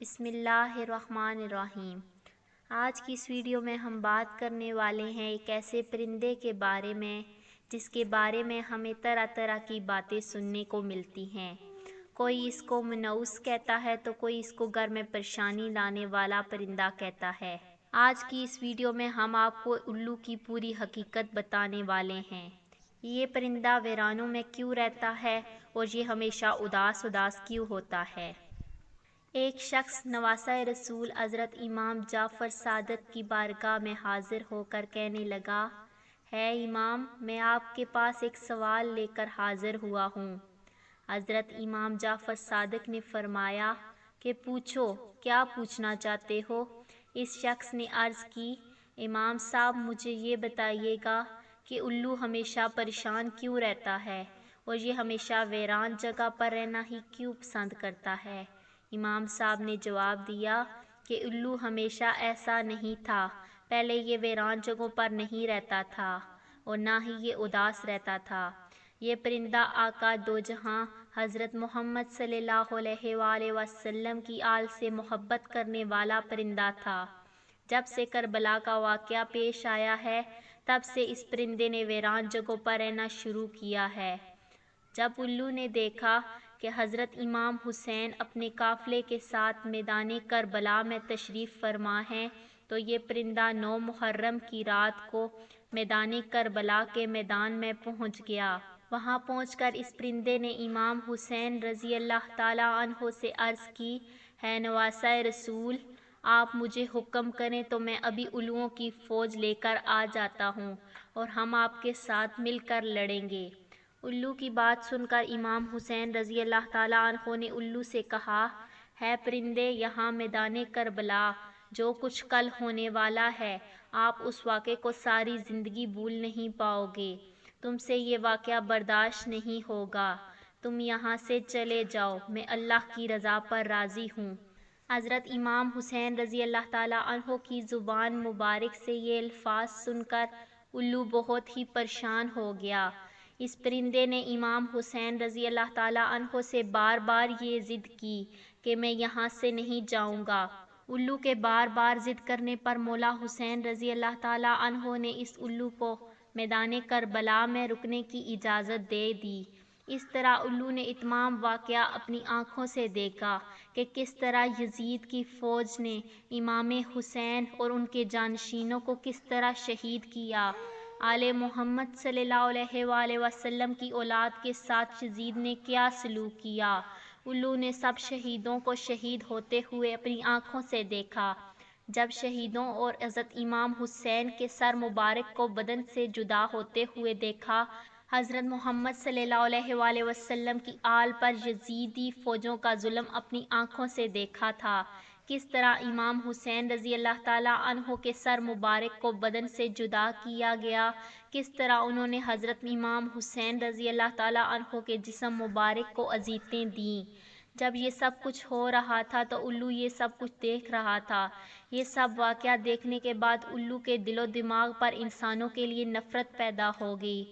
بسم اللہ الرحمن الرحیم۔ آج کی اس ویڈیو میں ہم بات کرنے والے ہیں ایک ایسے پرندے کے بارے میں جس کے بارے میں ہمیں طرح طرح کی باتیں سننے کو ملتی ہیں۔ کوئی اس کو منحوس کہتا ہے تو کوئی اس کو گھر میں پریشانی لانے والا پرندہ کہتا ہے۔ آج کی اس ویڈیو میں ہم آپ کو الو کی پوری حقیقت بتانے والے ہیں۔ یہ پرندہ ویرانوں میں کیوں رہتا ہے اور یہ ہمیشہ اداس کیوں ہوتا ہے؟ ایک شخص نواسہ رسول حضرت امام جعفر صادق کی بارگاہ میں حاضر ہو کر کہنے لگا، ہے امام، میں آپ کے پاس ایک سوال لے کر حاضر ہوا ہوں۔ حضرت امام جعفر صادق نے فرمایا کہ پوچھو، کیا پوچھنا چاہتے ہو؟ اس شخص نے عرض کی، امام صاحب مجھے یہ بتائیے گا کہ الو ہمیشہ پریشان کیوں رہتا ہے اور یہ ہمیشہ ویران جگہ پر رہنا ہی کیوں پسند کرتا ہے؟ امام صاحب نے جواب دیا کہ الو ہمیشہ ایسا نہیں تھا، پہلے یہ ویران جگہوں پر نہیں رہتا تھا اور نہ ہی یہ اداس رہتا تھا۔ یہ پرندہ آقا دو جہاں حضرت محمد صلی اللہ علیہ وآلہ وسلم کی آل سے محبت کرنے والا پرندہ تھا۔ جب سے کربلا کا واقعہ پیش آیا ہے تب سے اس پرندے نے ویران جگہوں پر رہنا شروع کیا ہے۔ جب الو نے دیکھا کہ حضرت امام حسین اپنے قافلے کے ساتھ میدان کربلا میں تشریف فرما ہیں تو یہ پرندہ 9 محرم کی رات کو میدان کربلا کے میدان میں پہنچ گیا۔ وہاں پہنچ کر اس پرندے نے امام حسین رضی اللہ تعالیٰ عنہ سے عرض کی، ہے نواسہ رسول، آپ مجھے حکم کریں تو میں ابھی الوؤں کی فوج لے کر آ جاتا ہوں اور ہم آپ کے ساتھ مل کر لڑیں گے۔ الو کی بات سن کر امام حسین رضی اللہ تعالیٰ عنہ نے الو سے کہا، ہے پرندے، یہاں میدان کربلا جو کچھ کل ہونے والا ہے آپ اس واقعے کو ساری زندگی بھول نہیں پاؤ گے، تم سے یہ واقعہ برداشت نہیں ہوگا، تم یہاں سے چلے جاؤ، میں اللہ کی رضا پر راضی ہوں۔ حضرت امام حسین رضی اللہ تعالیٰ عنہ کی زبان مبارک سے یہ الفاظ سن کر الو بہت ہی پریشان ہو گیا۔ اس پرندے نے امام حسین رضی اللہ تعالیٰ عنہ سے بار بار یہ ضد کی کہ میں یہاں سے نہیں جاؤں گا۔ الو کے بار بار ضد کرنے پر مولا حسین رضی اللہ تعالیٰ عنہ نے اس الو کو میدان کربلا میں رکنے کی اجازت دے دی۔ اس طرح الو نے تمام واقعہ اپنی آنکھوں سے دیکھا کہ کس طرح یزید کی فوج نے امام حسین اور ان کے جانشینوں کو کس طرح شہید کیا۔ آل محمد صلی اللہ علیہ وآلہ وسلم کی اولاد کے ساتھ یزید نے کیا سلوک کیا۔ الو نے سب شہیدوں کو شہید ہوتے ہوئے اپنی آنکھوں سے دیکھا۔ جب شہیدوں اور حضرت امام حسین کے سر مبارک کو بدن سے جدا ہوتے ہوئے دیکھا، حضرت محمد صلی اللہ علیہ وآلہ وسلم کی آل پر یزیدی فوجوں کا ظلم اپنی آنکھوں سے دیکھا تھا، کس طرح امام حسین رضی اللہ تعالیٰ عنہ کے سر مبارک کو بدن سے جدا کیا گیا، کس طرح انہوں نے حضرت امام حسین رضی اللہ تعالیٰ عنہ کے جسم مبارک کو اذیتیں دیں۔ جب یہ سب کچھ ہو رہا تھا تو الو یہ سب کچھ دیکھ رہا تھا۔ یہ سب واقعہ دیکھنے کے بعد الو کے دل و دماغ پر انسانوں کے لیے نفرت پیدا ہو گئی۔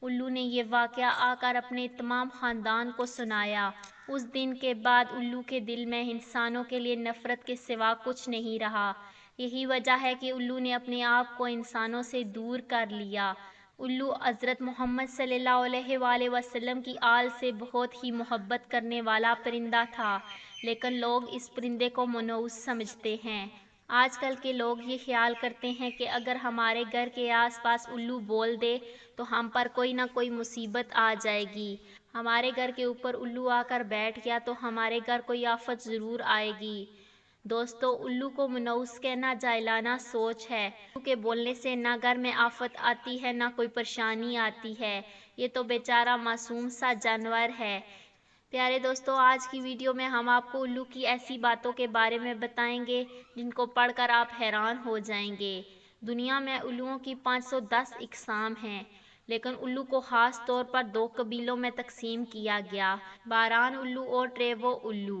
الو نے یہ واقعہ آ کر اپنے تمام خاندان کو سنایا۔ اس دن کے بعد الو کے دل میں انسانوں کے لیے نفرت کے سوا کچھ نہیں رہا۔ یہی وجہ ہے کہ الو نے اپنے آپ کو انسانوں سے دور کر لیا۔ الو حضرت محمد صلی اللہ علیہ وآلہ وسلم کی آل سے بہت ہی محبت کرنے والا پرندہ تھا، لیکن لوگ اس پرندے کو منحوس سمجھتے ہیں۔ آج کل کے لوگ یہ خیال کرتے ہیں کہ اگر ہمارے گھر کے آس پاس الو بول دے تو ہم پر کوئی نہ کوئی مصیبت آ جائے گی، ہمارے گھر کے اوپر الو آ کر بیٹھ گیا تو ہمارے گھر کوئی آفت ضرور آئے گی۔ دوستو، الو کو منحوس کہنا جاہلانہ سوچ ہے۔ الو کے بولنے سے نہ گھر میں آفت آتی ہے نہ کوئی پریشانی آتی ہے، یہ تو بیچارہ معصوم سا جانور ہے۔ پیارے دوستو، آج کی ویڈیو میں ہم آپ کو الو کی ایسی باتوں کے بارے میں بتائیں گے جن کو پڑھ کر آپ حیران ہو جائیں گے۔ دنیا میں الوؤں کی 510 اقسام ہیں، لیکن الو کو خاص طور پر 2 قبیلوں میں تقسیم کیا گیا، باران الو اور ٹریوو الو۔